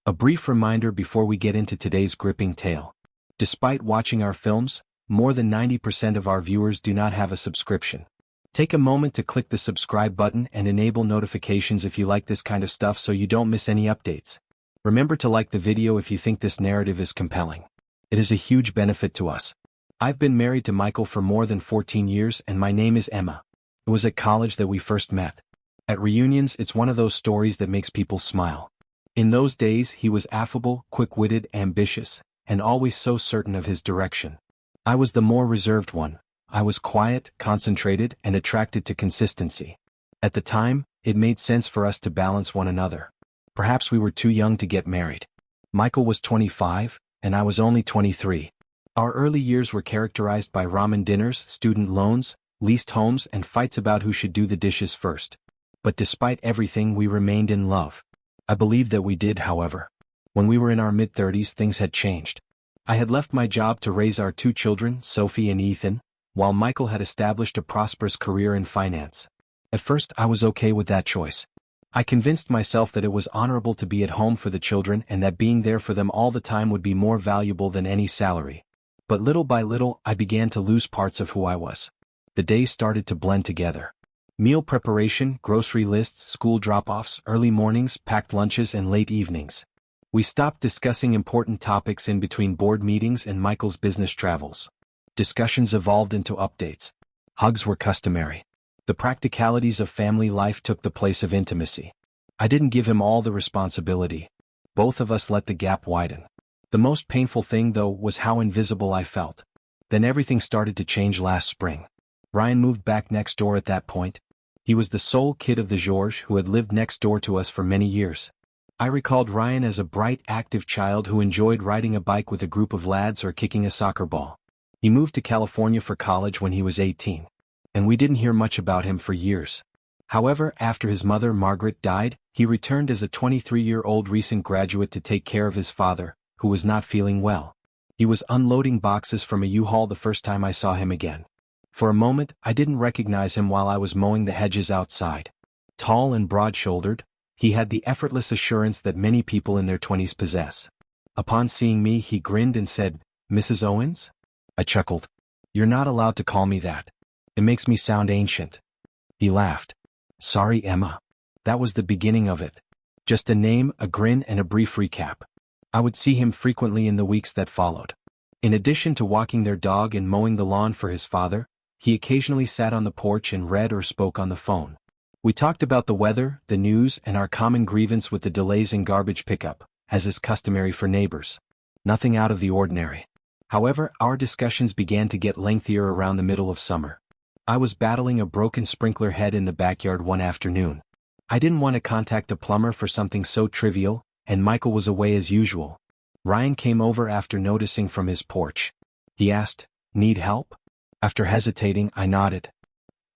A brief reminder before we get into today's gripping tale. Despite watching our films, more than 90% of our viewers do not have a subscription. Take a moment to click the subscribe button and enable notifications if you like this kind of stuff so you don't miss any updates. Remember to like the video if you think this narrative is compelling. It is a huge benefit to us. I've been married to Michael for more than 14 years and my name is Emma. It was at college that we first met. At reunions, it's one of those stories that makes people smile. In those days, he was affable, quick-witted, ambitious, and always so certain of his direction. I was the more reserved one. I was quiet, concentrated, and attracted to consistency. At the time, it made sense for us to balance one another. Perhaps we were too young to get married. Michael was 25, and I was only 23. Our early years were characterized by ramen dinners, student loans, leased homes, and fights about who should do the dishes first. But despite everything, we remained in love. I believe that we did, however. When we were in our mid-30s, things had changed. I had left my job to raise our two children, Sophie and Ethan, while Michael had established a prosperous career in finance. At first, I was okay with that choice. I convinced myself that it was honorable to be at home for the children and that being there for them all the time would be more valuable than any salary. But little by little, I began to lose parts of who I was. The days started to blend together. Meal preparation, grocery lists, school drop-offs, early mornings, packed lunches, and late evenings. We stopped discussing important topics in between board meetings and Michael's business travels. Discussions evolved into updates. Hugs were customary. The practicalities of family life took the place of intimacy. I didn't give him all the responsibility. Both of us let the gap widen. The most painful thing, though, was how invisible I felt. Then everything started to change last spring. Ryan moved back next door at that point. He was the sole kid of the Georges who had lived next door to us for many years. I recalled Ryan as a bright, active child who enjoyed riding a bike with a group of lads or kicking a soccer ball. He moved to California for college when he was 18, and we didn't hear much about him for years. However, after his mother, Margaret, died, he returned as a 23-year-old recent graduate to take care of his father, who was not feeling well. He was unloading boxes from a U-Haul the first time I saw him again. For a moment, I didn't recognize him while I was mowing the hedges outside. Tall and broad-shouldered, he had the effortless assurance that many people in their 20s possess. Upon seeing me, he grinned and said, "Mrs. Owens?" I chuckled. "You're not allowed to call me that. It makes me sound ancient." He laughed. "Sorry, Emma. That was the beginning of it. Just a name, a grin, and a brief recap." I would see him frequently in the weeks that followed. In addition to walking their dog and mowing the lawn for his father, he occasionally sat on the porch and read or spoke on the phone. We talked about the weather, the news, and our common grievance with the delays in garbage pickup, as is customary for neighbors. Nothing out of the ordinary. However, our discussions began to get lengthier around the middle of summer. I was battling a broken sprinkler head in the backyard one afternoon. I didn't want to contact a plumber for something so trivial, and Michael was away as usual. Ryan came over after noticing from his porch. He asked, "Need help?" After hesitating, I nodded.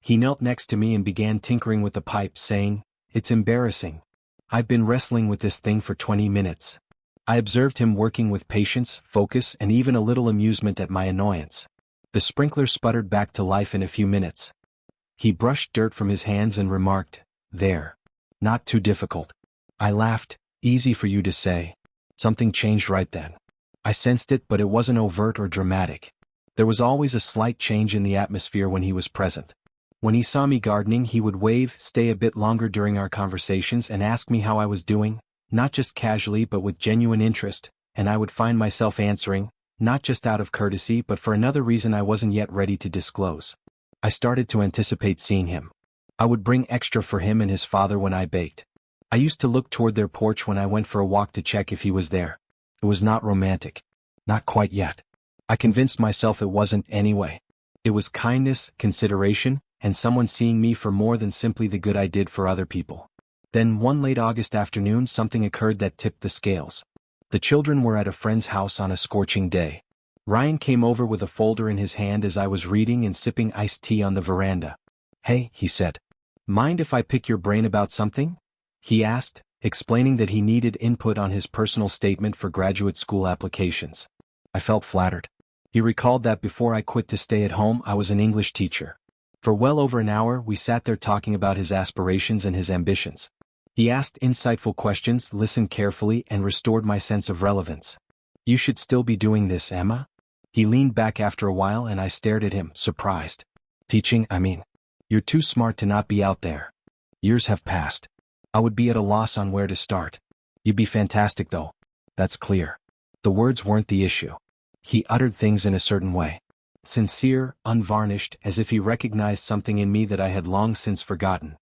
He knelt next to me and began tinkering with the pipe, saying, "It's embarrassing. I've been wrestling with this thing for 20 minutes." I observed him working with patience, focus, and even a little amusement at my annoyance. The sprinkler sputtered back to life in a few minutes. He brushed dirt from his hands and remarked, "There. Not too difficult." I laughed. "Easy for you to say." Something changed right then. I sensed it, but it wasn't overt or dramatic. There was always a slight change in the atmosphere when he was present. When he saw me gardening, he would wave, stay a bit longer during our conversations, and ask me how I was doing, not just casually but with genuine interest, and I would find myself answering, not just out of courtesy but for another reason I wasn't yet ready to disclose. I started to anticipate seeing him. I would bring extra for him and his father when I baked. I used to look toward their porch when I went for a walk to check if he was there. It was not romantic. Not quite yet. I convinced myself it wasn't anyway. It was kindness, consideration, and someone seeing me for more than simply the good I did for other people. Then one late August afternoon something occurred that tipped the scales. The children were at a friend's house on a scorching day. Ryan came over with a folder in his hand as I was reading and sipping iced tea on the veranda. "Hey," he said. "Mind if I pick your brain about something?" he asked, explaining that he needed input on his personal statement for graduate school applications. I felt flattered. He recalled that before I quit to stay at home I was an English teacher. For well over an hour we sat there talking about his aspirations and his ambitions. He asked insightful questions, listened carefully, and restored my sense of relevance. "You should still be doing this, Emma?" He leaned back after a while and I stared at him, surprised. "Teaching, I mean. You're too smart to not be out there. Years have passed. I would be at a loss on where to start. You'd be fantastic though. That's clear." The words weren't the issue. He uttered things in a certain way. Sincere, unvarnished, as if he recognized something in me that I had long since forgotten.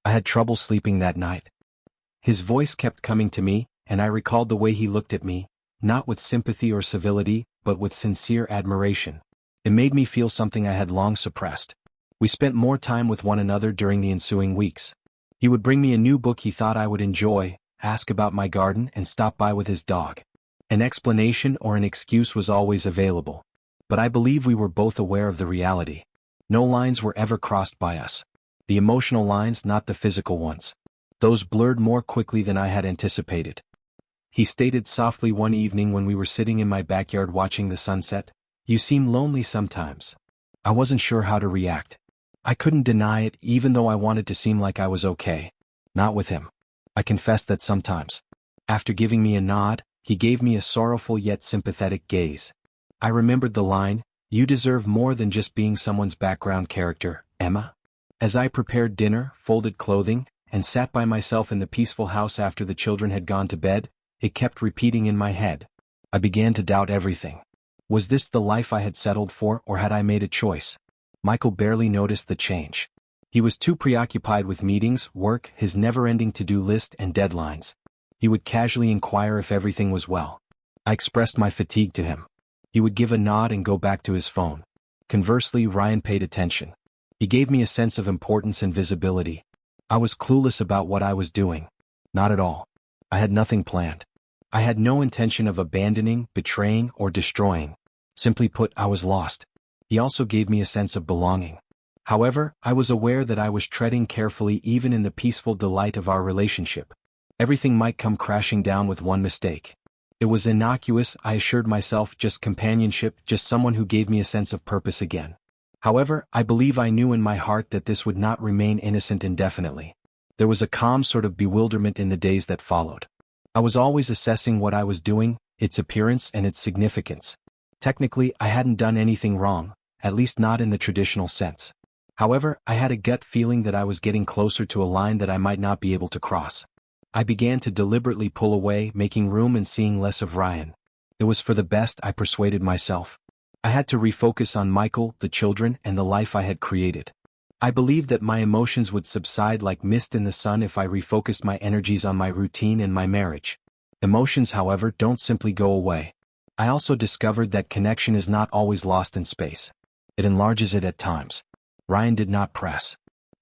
I had trouble sleeping that night. His voice kept coming to me, and I recalled the way he looked at me, not with sympathy or civility, but with sincere admiration. It made me feel something I had long suppressed. We spent more time with one another during the ensuing weeks. He would bring me a new book he thought I would enjoy, ask about my garden, and stop by with his dog. An explanation or an excuse was always available. But I believe we were both aware of the reality. No lines were ever crossed by us. The emotional lines, not the physical ones. Those blurred more quickly than I had anticipated. He stated softly one evening when we were sitting in my backyard watching the sunset, "You seem lonely sometimes." I wasn't sure how to react. I couldn't deny it, even though I wanted to seem like I was okay. Not with him. I confessed that sometimes. After giving me a nod, he gave me a sorrowful yet sympathetic gaze. I remembered the line, "You deserve more than just being someone's background character, Emma." As I prepared dinner, folded clothing, and sat by myself in the peaceful house after the children had gone to bed, it kept repeating in my head. I began to doubt everything. Was this the life I had settled for, or had I made a choice? Michael barely noticed the change. He was too preoccupied with meetings, work, his never-ending to-do list, and deadlines. He would casually inquire if everything was well. I expressed my fatigue to him. He would give a nod and go back to his phone. Conversely, Ryan paid attention. He gave me a sense of importance and visibility. I was clueless about what I was doing. Not at all. I had nothing planned. I had no intention of abandoning, betraying, or destroying. Simply put, I was lost. He also gave me a sense of belonging. However, I was aware that I was treading carefully even in the peaceful delight of our relationship. Everything might come crashing down with one mistake. It was innocuous, I assured myself, just companionship, just someone who gave me a sense of purpose again. However, I believe I knew in my heart that this would not remain innocent indefinitely. There was a calm sort of bewilderment in the days that followed. I was always assessing what I was doing, its appearance and its significance. Technically, I hadn't done anything wrong, at least not in the traditional sense. However, I had a gut feeling that I was getting closer to a line that I might not be able to cross. I began to deliberately pull away, making room and seeing less of Ryan. It was for the best, I persuaded myself. I had to refocus on Michael, the children, and the life I had created. I believed that my emotions would subside like mist in the sun if I refocused my energies on my routine and my marriage. Emotions, however, don't simply go away. I also discovered that connection is not always lost in space. It enlarges it at times. Ryan did not press.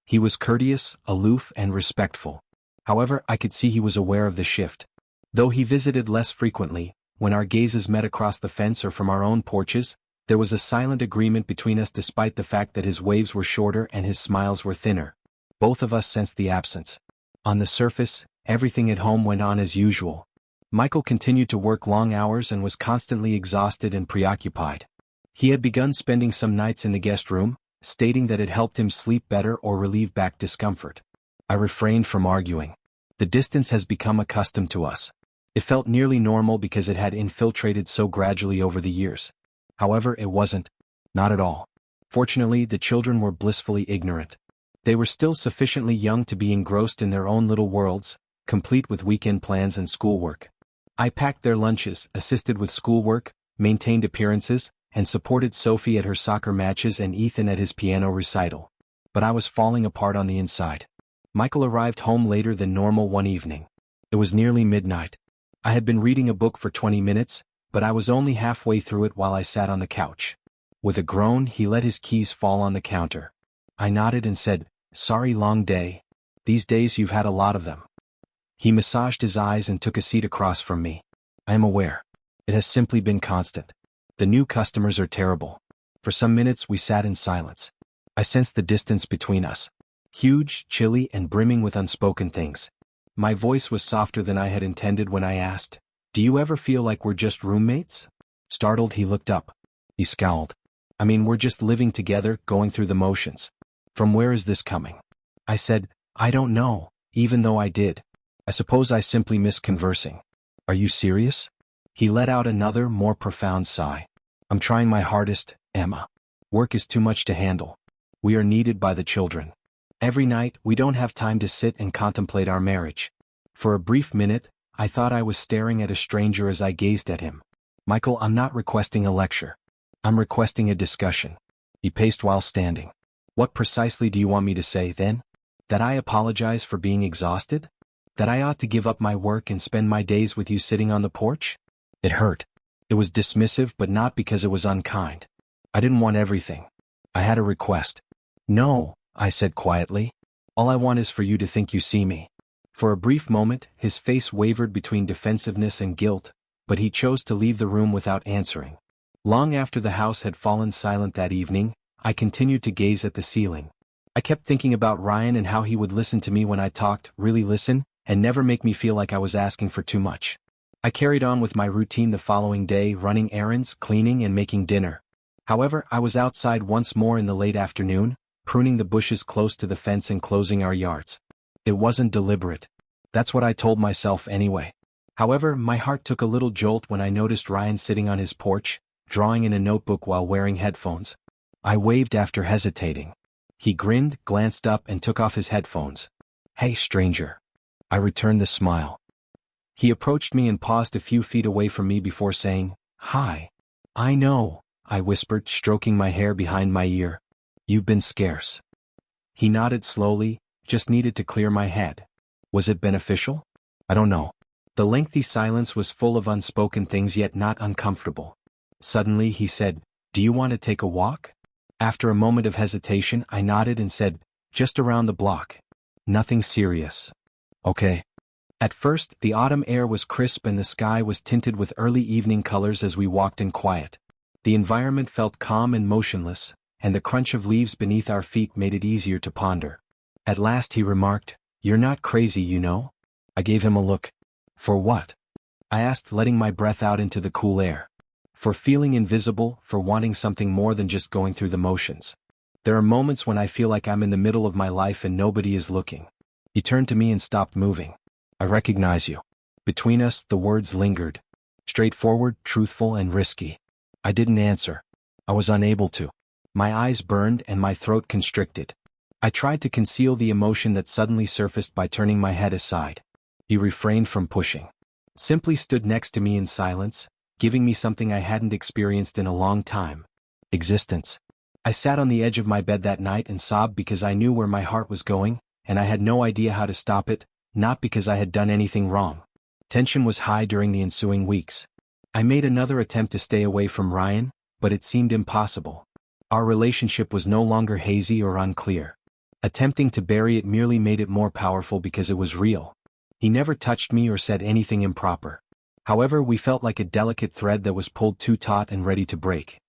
He was courteous, aloof, and respectful. However, I could see he was aware of the shift. Though he visited less frequently, when our gazes met across the fence or from our own porches, there was a silent agreement between us despite the fact that his waves were shorter and his smiles were thinner. Both of us sensed the absence. On the surface, everything at home went on as usual. Michael continued to work long hours and was constantly exhausted and preoccupied. He had begun spending some nights in the guest room, stating that it helped him sleep better or relieve back discomfort. I refrained from arguing. The distance has become accustomed to us. It felt nearly normal because it had infiltrated so gradually over the years. However, it wasn't. Not at all. Fortunately, the children were blissfully ignorant. They were still sufficiently young to be engrossed in their own little worlds, complete with weekend plans and schoolwork. I packed their lunches, assisted with schoolwork, maintained appearances, and supported Sophie at her soccer matches and Ethan at his piano recital. But I was falling apart on the inside. Michael arrived home later than normal one evening. It was nearly midnight. I had been reading a book for 20 minutes, but I was only halfway through it while I sat on the couch. With a groan, he let his keys fall on the counter. I nodded and said, "Sorry, long day. These days you've had a lot of them." He massaged his eyes and took a seat across from me. "I am aware. It has simply been constant. The new customers are terrible." For some minutes we sat in silence. I sensed the distance between us. Huge, chilly, and brimming with unspoken things. My voice was softer than I had intended when I asked, "Do you ever feel like we're just roommates?" Startled, he looked up. He scowled. "I mean, we're just living together, going through the motions. From where is this coming?" I said, "I don't know, even though I did. I suppose I simply miss conversing. Are you serious? He let out another, more profound sigh. I'm trying my hardest, Emma. Work is too much to handle. We are needed by the children. Every night, we don't have time to sit and contemplate our marriage. For a brief minute, I thought I was staring at a stranger as I gazed at him. Michael, I'm not requesting a lecture. I'm requesting a discussion. He paced while standing. What precisely do you want me to say, then? That I apologize for being exhausted? That I ought to give up my work and spend my days with you sitting on the porch? It hurt. It was dismissive, but not because it was unkind. I didn't want everything. I had a request. No, I said quietly. All I want is for you to think you see me. For a brief moment, his face wavered between defensiveness and guilt, but he chose to leave the room without answering. Long after the house had fallen silent that evening, I continued to gaze at the ceiling. I kept thinking about Ryan and how he would listen to me when I talked, really listen, and never make me feel like I was asking for too much. I carried on with my routine the following day, running errands, cleaning, and making dinner. However, I was outside once more in the late afternoon, pruning the bushes close to the fence and closing our yards. It wasn't deliberate. That's what I told myself anyway. However, my heart took a little jolt when I noticed Ryan sitting on his porch, drawing in a notebook while wearing headphones. I waved after hesitating. He grinned, glanced up, and took off his headphones. Hey, stranger. I returned the smile. He approached me and paused a few feet away from me before saying, Hi. I know, I whispered, stroking my hair behind my ear. You've been scarce. He nodded slowly, just needed to clear my head. Was it beneficial? I don't know. The lengthy silence was full of unspoken things yet not uncomfortable. Suddenly he said, Do you want to take a walk? After a moment of hesitation, I nodded and said, Just around the block. Nothing serious. Okay. At first, the autumn air was crisp and the sky was tinted with early evening colors as we walked in quiet. The environment felt calm and motionless, and the crunch of leaves beneath our feet made it easier to ponder. At last he remarked, You're not crazy, you know? I gave him a look. For what? I asked, letting my breath out into the cool air. For feeling invisible, for wanting something more than just going through the motions. There are moments when I feel like I'm in the middle of my life and nobody is looking. He turned to me and stopped moving. I recognize you. Between us, the words lingered. Straightforward, truthful, and risky. I didn't answer. I was unable to. My eyes burned and my throat constricted. I tried to conceal the emotion that suddenly surfaced by turning my head aside. He refrained from pushing. Simply stood next to me in silence, giving me something I hadn't experienced in a long time. Existence. I sat on the edge of my bed that night and sobbed because I knew where my heart was going, and I had no idea how to stop it, not because I had done anything wrong. Tension was high during the ensuing weeks. I made another attempt to stay away from Ryan, but it seemed impossible. Our relationship was no longer hazy or unclear. Attempting to bury it merely made it more powerful because it was real. He never touched me or said anything improper. However, we felt like a delicate thread that was pulled too taut and ready to break.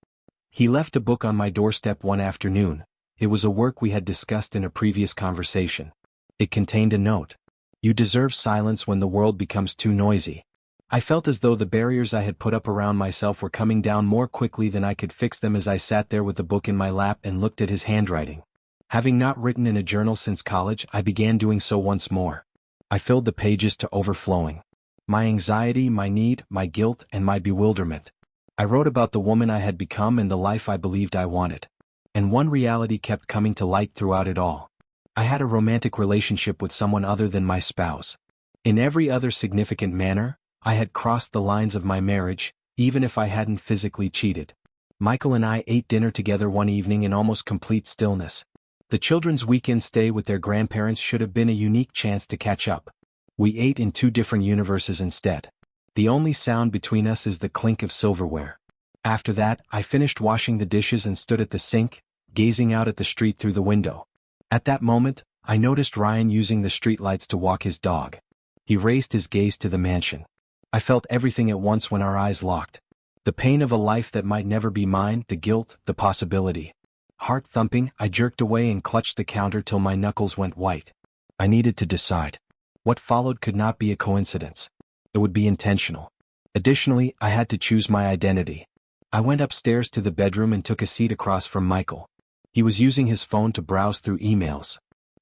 He left a book on my doorstep one afternoon. It was a work we had discussed in a previous conversation. It contained a note. You deserve silence when the world becomes too noisy. I felt as though the barriers I had put up around myself were coming down more quickly than I could fix them as I sat there with the book in my lap and looked at his handwriting. Having not written in a journal since college, I began doing so once more. I filled the pages to overflowing. My anxiety, my need, my guilt, and my bewilderment. I wrote about the woman I had become and the life I believed I wanted. And one reality kept coming to light throughout it all. I had a romantic relationship with someone other than my spouse. In every other significant manner, I had crossed the lines of my marriage, even if I hadn't physically cheated. Michael and I ate dinner together one evening in almost complete stillness. The children's weekend stay with their grandparents should have been a unique chance to catch up. We ate in two different universes instead. The only sound between us is the clink of silverware. After that, I finished washing the dishes and stood at the sink, gazing out at the street through the window. At that moment, I noticed Ryan using the streetlights to walk his dog. He raised his gaze to the mansion. I felt everything at once when our eyes locked. The pain of a life that might never be mine, the guilt, the possibility. Heart thumping, I jerked away and clutched the counter till my knuckles went white. I needed to decide. What followed could not be a coincidence. It would be intentional. Additionally, I had to choose my identity. I went upstairs to the bedroom and took a seat across from Michael. He was using his phone to browse through emails.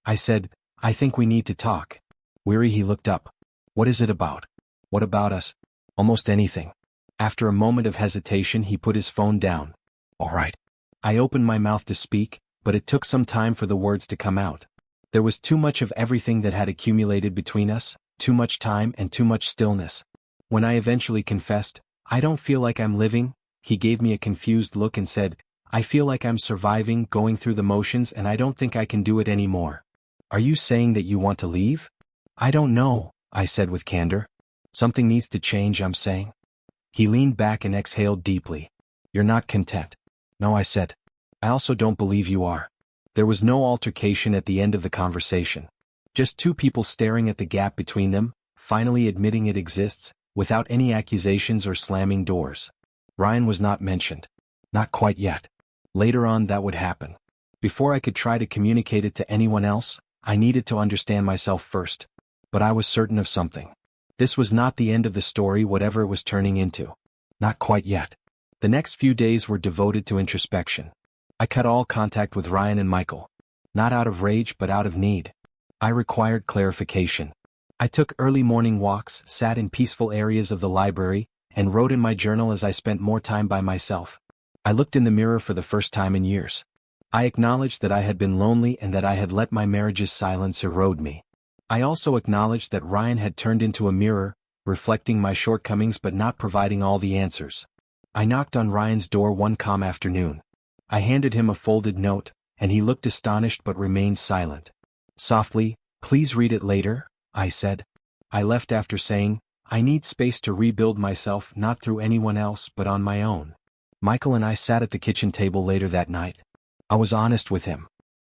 I said, I think we need to talk. Weary, he looked up. What is it about? What about us? Almost anything. After a moment of hesitation, he put his phone down. All right. I opened my mouth to speak, but it took some time for the words to come out. There was too much of everything that had accumulated between us, too much time and too much stillness. When I eventually confessed, I don't feel like I'm living, he gave me a confused look and said, I feel like I'm surviving, going through the motions, and I don't think I can do it anymore. Are you saying that you want to leave? I don't know, I said with candor. Something needs to change, I'm saying. He leaned back and exhaled deeply. You're not content. No, I said. I also don't believe you are. There was no altercation at the end of the conversation. Just two people staring at the gap between them, finally admitting it exists, without any accusations or slamming doors. Ryan was not mentioned. Not quite yet. Later on that would happen. Before I could try to communicate it to anyone else, I needed to understand myself first. But I was certain of something. This was not the end of the story, whatever it was turning into. Not quite yet. The next few days were devoted to introspection. I cut all contact with Ryan and Michael. Not out of rage but out of need. I required clarification. I took early morning walks, sat in peaceful areas of the library, and wrote in my journal as I spent more time by myself. I looked in the mirror for the first time in years. I acknowledged that I had been lonely and that I had let my marriage's silence erode me. I also acknowledged that Ryan had turned into a mirror, reflecting my shortcomings but not providing all the answers. I knocked on Ryan's door one calm afternoon. I handed him a folded note, and he looked astonished but remained silent. Softly, please read it later, I said. I left after saying, I need space to rebuild myself, not through anyone else but on my own. Michael and I sat at the kitchen table later that night. I was honest with him.